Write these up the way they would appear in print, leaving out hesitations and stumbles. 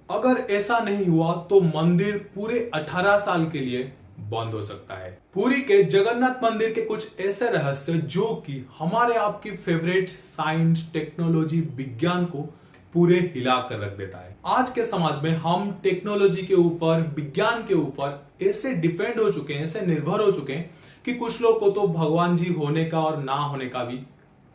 अगर ऐसा नहीं हुआ तो मंदिर पूरे 18 साल के लिए बंद हो सकता है। पुरी के जगन्नाथ मंदिर के कुछ ऐसे रहस्य जो कि हमारे आपकी फेवरेट साइंस, टेक्नोलॉजी, विज्ञान को पूरे हिला कर रख देता है। आज के समाज में हम टेक्नोलॉजी के ऊपर, विज्ञान के ऊपर ऐसे डिपेंड हो चुके हैं, ऐसे निर्भर हो चुके हैं कि कुछ लोग को तो भगवान जी होने का और ना होने का भी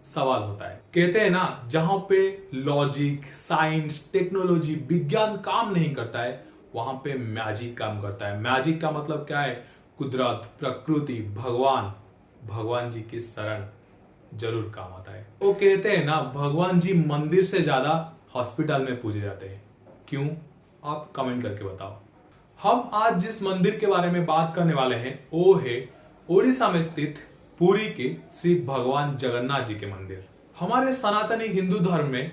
सवाल होता है। कहते हैं ना, जहां पे लॉजिक, साइंस, टेक्नोलॉजी, विज्ञान काम नहीं करता है वहां पे मैजिक काम करता है। मैजिक का मतलब क्या है? कुदरत, प्रकृति, भगवान जी की शरण जरूर काम आता है। वो कहते हैं ना, भगवान जी मंदिर से ज्यादा हॉस्पिटल में पूजे जाते हैं। क्यों? आप कमेंट करके बताओ। हम आज जिस मंदिर के बारे में बात करने वाले हैं वो है ओडिशा में स्थित पुरी के श्री भगवान जगन्नाथ जी के मंदिर। हमारे सनातनी हिंदू धर्म में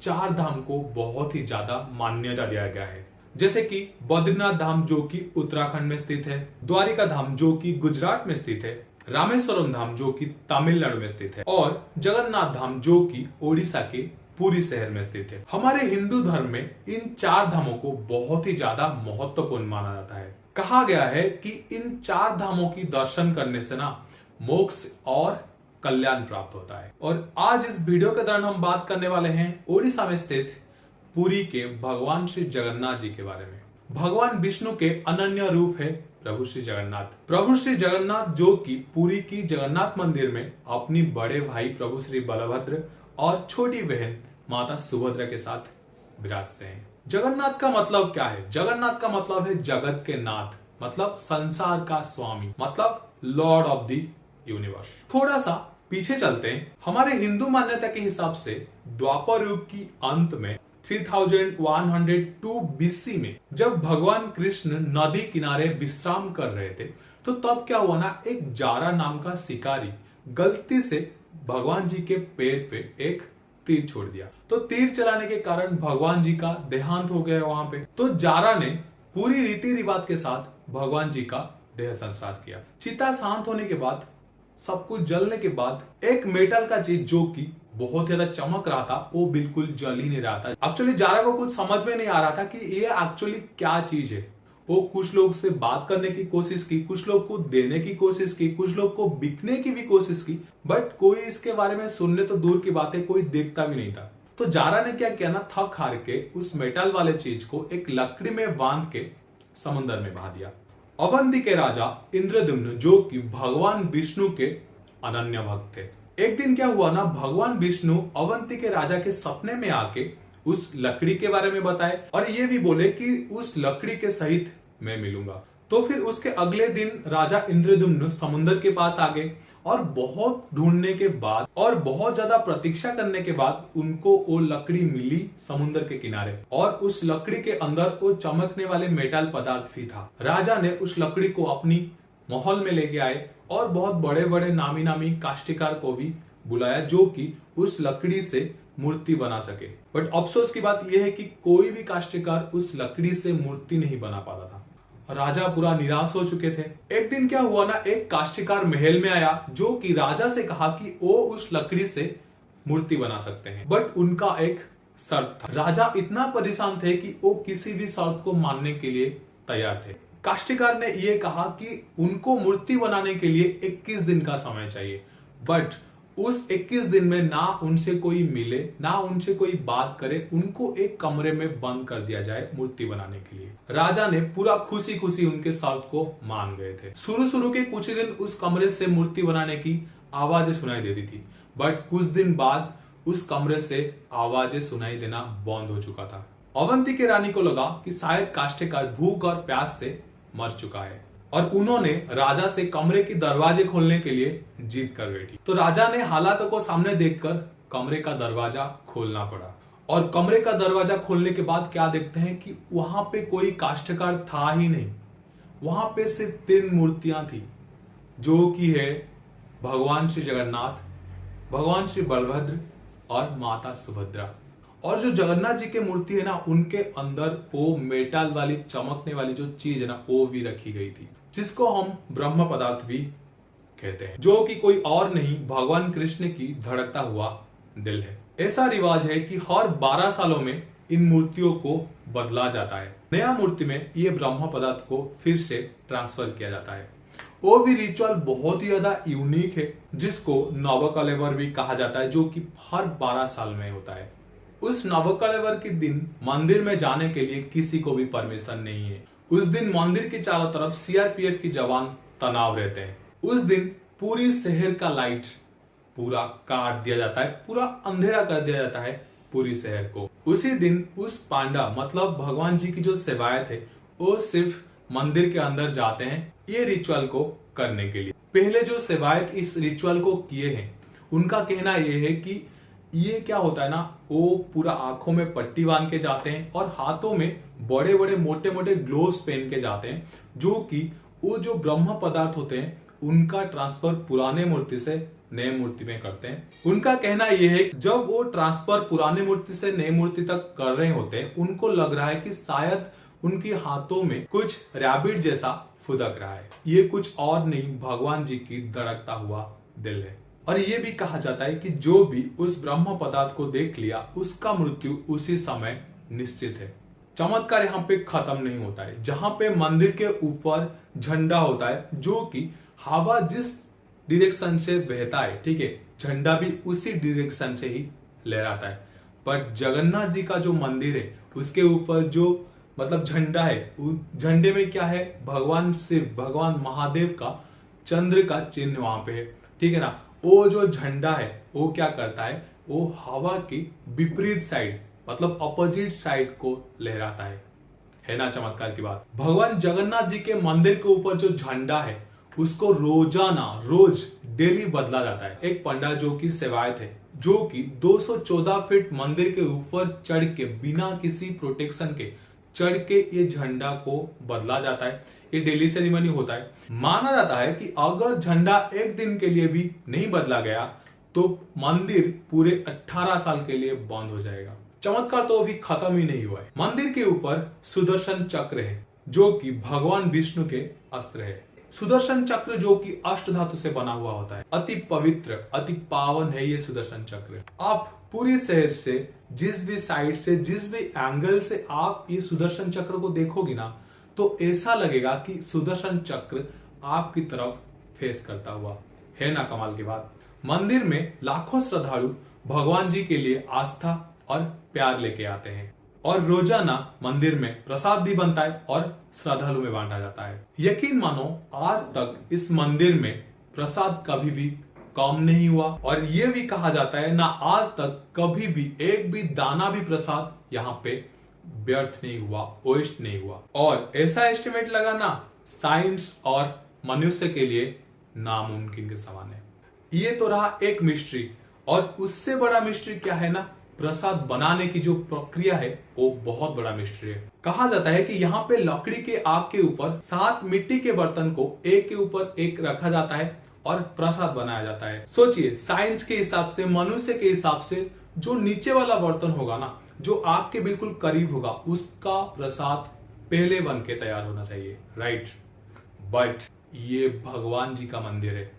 4 धाम को बहुत ही ज्यादा मान्यता दिया गया है, जैसे कि बद्रीनाथ धाम जो कि उत्तराखंड में स्थित है, द्वारिका धाम जो कि गुजरात में स्थित है, रामेश्वरम धाम जो कि तमिलनाडु में स्थित है और जगन्नाथ धाम जो कि ओडिशा के पुरी शहर में स्थित है। हमारे हिंदू धर्म में इन 4 धामों को बहुत ही ज्यादा महत्वपूर्ण माना जाता है। कहा गया है कि इन 4 धामों की दर्शन करने से ना मोक्ष और कल्याण प्राप्त होता है। और आज इस वीडियो के दौरान हम बात करने वाले हैं ओडिशा में स्थित पुरी के भगवान श्री जगन्नाथ जी के बारे में। भगवान विष्णु के अनन्य रूप है प्रभु श्री जगन्नाथ। प्रभु श्री जगन्नाथ जो कि पुरी की जगन्नाथ मंदिर में अपनी बड़े भाई प्रभु श्री बलभद्र और छोटी बहन माता सुभद्रा के साथ विराजते हैं। जगन्नाथ का मतलब क्या है? जगन्नाथ का मतलब है जगत के नाथ, मतलब संसार का स्वामी, मतलब लॉर्ड ऑफ द यूनिवर्स। थोड़ा सा पीछे चलते हैं। हमारे हिंदू मान्यता के हिसाब से द्वापर युग की अंत में 3102 बीसी में जब भगवान कृष्ण नदी किनारे विश्राम कर रहे थे तो तब क्या हुआ ना, एक जारा नाम का शिकारी गलती से भगवान जी के पैर पे एक तीर छोड़ दिया। तो तीर चलाने के कारण भगवान जी का देहांत हो गया वहां पे। तो जारा ने पूरी रीति रिवाज के साथ भगवान जी का देह संस्कार किया। चिता शांत होने के बाद, सब कुछ जलने के बाद एक मेटल का चीज जो कि बहुत ज्यादा चमक रहा था वो बिल्कुल जल ही नहीं रहा था। एक्चुअली जारा को कुछ समझ में नहीं आ रहा था कि ये एक्चुअली क्या चीज है। वो कुछ लोग से बात करने की कोशिश की, कुछ लोग को देने की कोशिश की, कुछ लोग को बिकने की भी कोशिश की, बट कोई इसके बारे में सुनने तो दूर की बात है, कोई देखता भी नहीं था। तो जारा ने क्या किया ना, थक हार के उस मेटल वाले चीज को एक लकड़ी में बांध के समुद्र में बहा दिया। अवंती के राजा इंद्रद्युम्न जो कि भगवान विष्णु के अनन्य भक्त थे, एक दिन क्या हुआ ना, भगवान विष्णु अवंती के राजा के सपने में आके उस लकड़ी के बारे में बताए और ये भी बोले कि उस लकड़ी के सहित मैं मिलूंगा। तो फिर उसके अगले दिन राजा इंद्रद्युम्न समुद्र के पास आ गए और बहुत ढूंढने के बाद और बहुत ज्यादा प्रतीक्षा करने के बाद उनको वो लकड़ी मिली समुद्र के किनारे और उस लकड़ी के अंदर वो चमकने वाले मेटल पदार्थ भी था। राजा ने उस लकड़ी को अपनी महल में लेके आए और बहुत बड़े बड़े नामी नामी काष्ठकार को भी बुलाया जो कि उस लकड़ी से मूर्ति बना सके। बट अफसोस की बात यह है कि कोई भी काष्ठकार उस लकड़ी से मूर्ति नहीं बना पाता था। राजा पूरा निराश हो चुके थे। एक दिन क्या हुआ ना, एक काष्ठकार महल में आया जो कि राजा से कहा कि वो उस लकड़ी से मूर्ति बना सकते हैं, बट उनका एक शर्त था। राजा इतना परेशान थे कि वो किसी भी शर्त को मानने के लिए तैयार थे। काष्ठकार ने यह कहा कि उनको मूर्ति बनाने के लिए 21 दिन का समय चाहिए, बट उस 21 दिन में ना उनसे कोई मिले, ना उनसे कोई बात करे, उनको एक कमरे में बंद कर दिया जाए मूर्ति बनाने के लिए। राजा ने पूरा खुशी खुशी उनके शर्त को मान गए थे। शुरू के कुछ ही दिन उस कमरे से मूर्ति बनाने की आवाजें सुनाई देती थी, बट कुछ दिन बाद उस कमरे से आवाजें सुनाई देना बंद हो चुका था। अवंती के रानी को लगा कि शायद काष्ठकार भूख और प्यास से मर चुका है और उन्होंने राजा से कमरे की दरवाजे खोलने के लिए जीत कर बैठी। तो राजा ने हालातों को सामने देखकर कमरे का दरवाजा खोलना पड़ा और कमरे का दरवाजा खोलने के बाद क्या देखते हैं कि वहां पे कोई काष्ठकार था ही नहीं। वहां पे सिर्फ 3 मूर्तियां थी जो कि है भगवान श्री जगन्नाथ, भगवान श्री बलभद्र और माता सुभद्रा। और जो जगन्नाथ जी की मूर्ति है ना, उनके अंदर वो मेटल वाली चमकने वाली जो चीज है ना वो भी रखी गई थी, जिसको हम ब्रह्म पदार्थ भी कहते हैं, जो कि कोई और नहीं भगवान कृष्ण की धड़कता हुआ दिल है। ऐसा रिवाज है कि हर 12 सालों में इन मूर्तियों को बदला जाता है। नया मूर्ति में ये ब्रह्म पदार्थ को फिर से ट्रांसफर किया जाता है। वो भी रिचुअल बहुत ही ज्यादा यूनिक है, जिसको नवकलेवर भी कहा जाता है, जो कि हर 12 साल में होता है। उस नवकलेवर के दिन मंदिर में जाने के लिए किसी को भी परमिशन नहीं है। उस दिन मंदिर के चारों तरफ सीआरपीएफ की जवान तैनात रहते हैं। उस दिन पूरी शहर का लाइट पूरा काट दिया जाता है, पूरा अंधेरा कर दिया जाता है पूरी शहर को। उसी दिन उस पांडा मतलब भगवान जी की जो सेवायत है वो सिर्फ मंदिर के अंदर जाते हैं ये रिचुअल को करने के लिए। पहले जो सेवायत इस रिचुअल को किए हैं उनका कहना यह है कि ये क्या होता है ना, वो पूरा आंखों में पट्टी बांध के जाते हैं और हाथों में बड़े बड़े मोटे मोटे ग्लोव्स पहन के जाते हैं, जो कि वो जो ब्रह्म पदार्थ होते हैं उनका ट्रांसफर पुराने मूर्ति से नए मूर्ति में करते हैं। उनका कहना यह है कि जब वो ट्रांसफर पुराने मूर्ति से नए मूर्ति तक कर रहे होते हैं, उनको लग रहा है कि शायद उनके हाथों में कुछ रैबिट जैसा फुदक रहा है। ये कुछ और नहीं, भगवान जी की धड़कता हुआ दिल है। और ये भी कहा जाता है कि जो भी उस ब्रह्म पदार्थ को देख लिया उसका मृत्यु उसी समय निश्चित है। चमत्कार यहाँ पे खत्म नहीं होता है। जहां पे मंदिर के ऊपर झंडा होता है, जो कि हवा जिस डायरेक्शन से बहता है, ठीक है, झंडा भी उसी डायरेक्शन से ही लहराता है। पर जगन्नाथ जी का जो मंदिर है उसके ऊपर जो मतलब झंडा है, झंडे में क्या है, भगवान शिव भगवान महादेव का चंद्र का चिन्ह वहां पे है, ठीक है ना। वो जो झंडा है वो क्या करता है, वो हवा की विपरीत साइड मतलब अपोजिट साइड को लहराता है ना चमत्कार की बात। भगवान जगन्नाथ जी के मंदिर के ऊपर जो झंडा है उसको रोज डेली बदला जाता है। एक पंडा जो कि सेवायत है, जो कि 214 फीट मंदिर के ऊपर चढ़ के बिना किसी प्रोटेक्शन के चढ़ के ये झंडा को बदला जाता है। ये डेली सेरेमनी होता है। माना जाता है कि अगर झंडा एक दिन के लिए भी नहीं बदला गया तो मंदिर पूरे 18 साल के लिए बंद हो जाएगा। चमत्कार तो अभी खत्म ही नहीं हुआ है। मंदिर के ऊपर सुदर्शन चक्र है, जो कि भगवान विष्णु के अस्त्र है। सुदर्शन चक्र जो कि अष्ट धातु से बना हुआ होता है, अति पवित्र अति पावन है ये सुदर्शन चक्र। आप पूरे शहर से जिस भी साइड से जिस भी एंगल से आप ये सुदर्शन चक्र को देखोगे ना, तो ऐसा लगेगा कि सुदर्शन चक्र आपकी तरफ फेस करता हुआ है ना। कमाल की बात। मंदिर में लाखों श्रद्धालु भगवान जी के लिए आस्था और प्यार लेके आते हैं और रोजाना मंदिर में प्रसाद भी बनता है और श्रद्धालु में बांटा जाता है। यकीन मानो आज तक इस मंदिर में प्रसाद कभी भी कम नहीं हुआ और ये भी कहा जाता है ना आज तक कभी भी एक भी दाना भी प्रसाद यहाँ पे व्यर्थ नहीं हुआ, वेस्ट नहीं हुआ। और ऐसा एस्टिमेट लगाना साइंस और मनुष्य के लिए नामुमकिन के समान है। ये तो रहा एक मिस्ट्री, और उससे बड़ा मिस्ट्री क्या है ना, प्रसाद बनाने की जो प्रक्रिया है वो बहुत बड़ा मिस्ट्री है। कहा जाता है कि यहाँ पे लकड़ी के आग के ऊपर 7 मिट्टी के बर्तन को एक के ऊपर एक रखा जाता है और प्रसाद बनाया जाता है। सोचिए साइंस के हिसाब से, मनुष्य के हिसाब से जो नीचे वाला बर्तन होगा ना, जो आग के बिल्कुल करीब होगा, उसका प्रसाद पहले बन के तैयार होना चाहिए, राइट। बट ये भगवान जी का मंदिर है,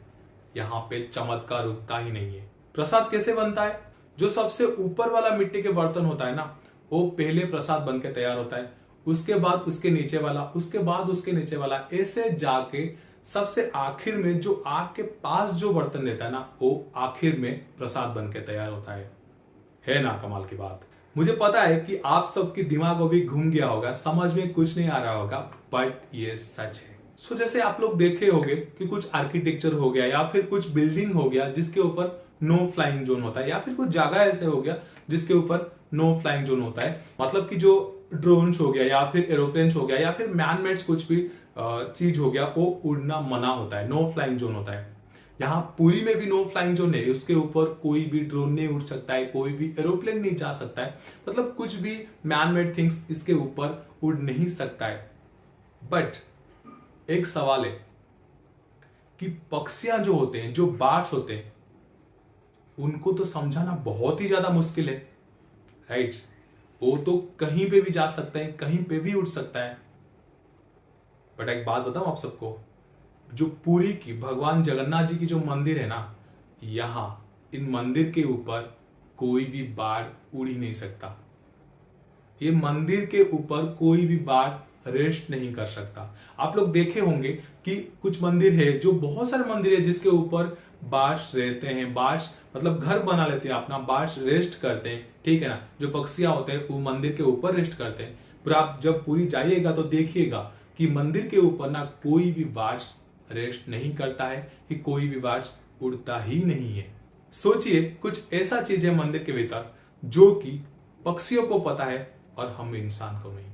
यहाँ पे चमत्कार रुकता ही नहीं है। प्रसाद कैसे बनता है, जो सबसे ऊपर वाला मिट्टी के बर्तन होता है ना, वो पहले प्रसाद बन के तैयार होता है, उसके बाद उसके नीचे वाला, उसके बाद उसके नीचे वाला, ऐसे जाके सबसे आखिर में जो आग के पास जो बर्तन रहता है ना, वो आखिर में प्रसाद बन के तैयार होता है ना कमाल की बात। मुझे पता है कि आप सबकी दिमाग अभी घूम गया होगा, समझ में कुछ नहीं आ रहा होगा, बट ये सच है। सो जैसे आप लोग देखे होंगे कि कुछ आर्किटेक्चर हो गया या फिर कुछ बिल्डिंग हो गया जिसके ऊपर नो फ्लाइंग जोन होता है, या फिर कुछ जगह ऐसे हो गया जिसके ऊपर नो फ्लाइंग जोन होता है, मतलब कि जो ड्रोन्स हो गया या फिर एरोप्लेन हो गया या फिर मैन मेड्स कुछ भी चीज हो गया, वो उड़ना मना होता है, नो फ्लाइंग जोन होता है। यहाँ पुरी में भी नो फ्लाइंग जोन है, उसके ऊपर कोई भी ड्रोन नहीं उड़ सकता है, कोई भी एरोप्लेन नहीं जा सकता है, मतलब कुछ भी मैन मेड थिंग्स इसके ऊपर उड़ नहीं सकता है। बट एक सवाल है कि पक्षियां जो होते हैं, जो बर्ड्स होते हैं, उनको तो समझाना बहुत ही ज्यादा मुश्किल है, राइट। वो तो कहीं पे भी जा सकते हैं, कहीं पे भी उड़ सकता है। बट एक बात बताऊं आप सबको, जो पुरी की भगवान जगन्नाथ जी की जो मंदिर है ना, यहाँ इन मंदिर के ऊपर कोई भी बाढ़ उड़ ही नहीं सकता। ये मंदिर के ऊपर कोई भी बाढ़ रेस्ट नहीं कर सकता। आप लोग देखे होंगे कि कुछ मंदिर है, जो बहुत सारे मंदिर है जिसके ऊपर बार्स रहते हैं, बार्स मतलब घर बना लेते हैं अपना, बार्स रेस्ट करते हैं, ठीक है ना। जो पक्षियां होते हैं वो मंदिर के ऊपर रेस्ट करते हैं। पर आप जब पुरी जाइएगा तो देखिएगा कि मंदिर के ऊपर ना कोई भी बार्स रेस्ट नहीं करता है, कि कोई भी बार्स उड़ता ही नहीं है। सोचिए कुछ ऐसा चीज है मंदिर के भीतर जो कि पक्षियों को पता है और हम इंसान को नहीं।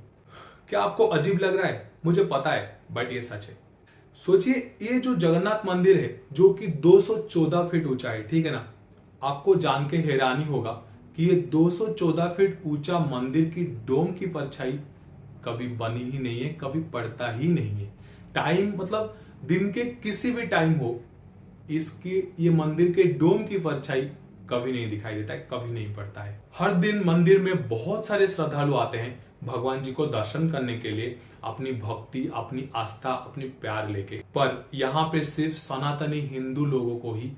क्या आपको अजीब लग रहा है? मुझे पता है, बट ये सच है। सोचिए ये जो जगन्नाथ मंदिर है जो कि 214 फीट ऊंचा है, ठीक है ना। आपको जान के हैरानी होगा कि ये 214 फीट ऊंचा मंदिर की डोम की परछाई कभी बनी ही नहीं है, कभी पड़ता ही नहीं है। टाइम मतलब दिन के किसी भी टाइम हो, इसके ये मंदिर के डोम की परछाई कभी नहीं दिखाई देता है, कभी नहीं पड़ता है। हर दिन मंदिर में बहुत सारे श्रद्धालु आते हैं भगवान जी को दर्शन करने के लिए, अपनी भक्ति, अपनी आस्था, अपनी प्यार लेके। पर यहाँ पे सिर्फ सनातनी हिंदू लोगों को ही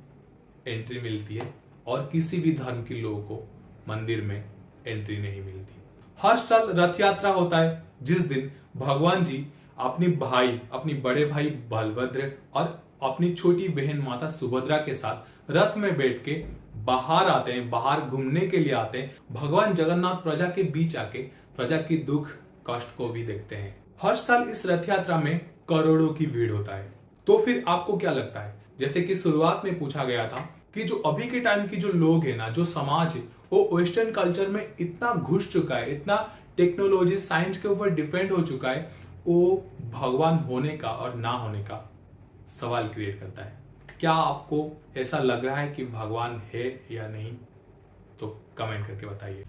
एंट्री मिलती है और किसी भी धर्म के लोगों को मंदिर में एंट्री नहीं मिलती। हर साल रथ यात्रा होता है जिस दिन भगवान जी अपनी बड़े भाई बलभद्र और अपनी छोटी बहन माता सुभद्रा के साथ रथ में बैठ के बाहर आते हैं, बाहर घूमने के लिए आते हैं। भगवान जगन्नाथ प्रजा के बीच आके प्रजा की दुख कष्ट को भी देखते हैं। हर साल इस रथ यात्रा में करोड़ों की भीड़ होता है। तो फिर आपको क्या लगता है, जैसे कि शुरुआत में पूछा गया था कि जो अभी के टाइम की जो लोग है ना, जो समाज है, वो वेस्टर्न कल्चर में इतना घुस चुका है, इतना टेक्नोलॉजी साइंस के ऊपर डिपेंड हो चुका है, वो भगवान होने का और ना होने का सवाल क्रिएट करता है। क्या आपको ऐसा लग रहा है कि भगवान है या नहीं? तो कमेंट करके बताइए।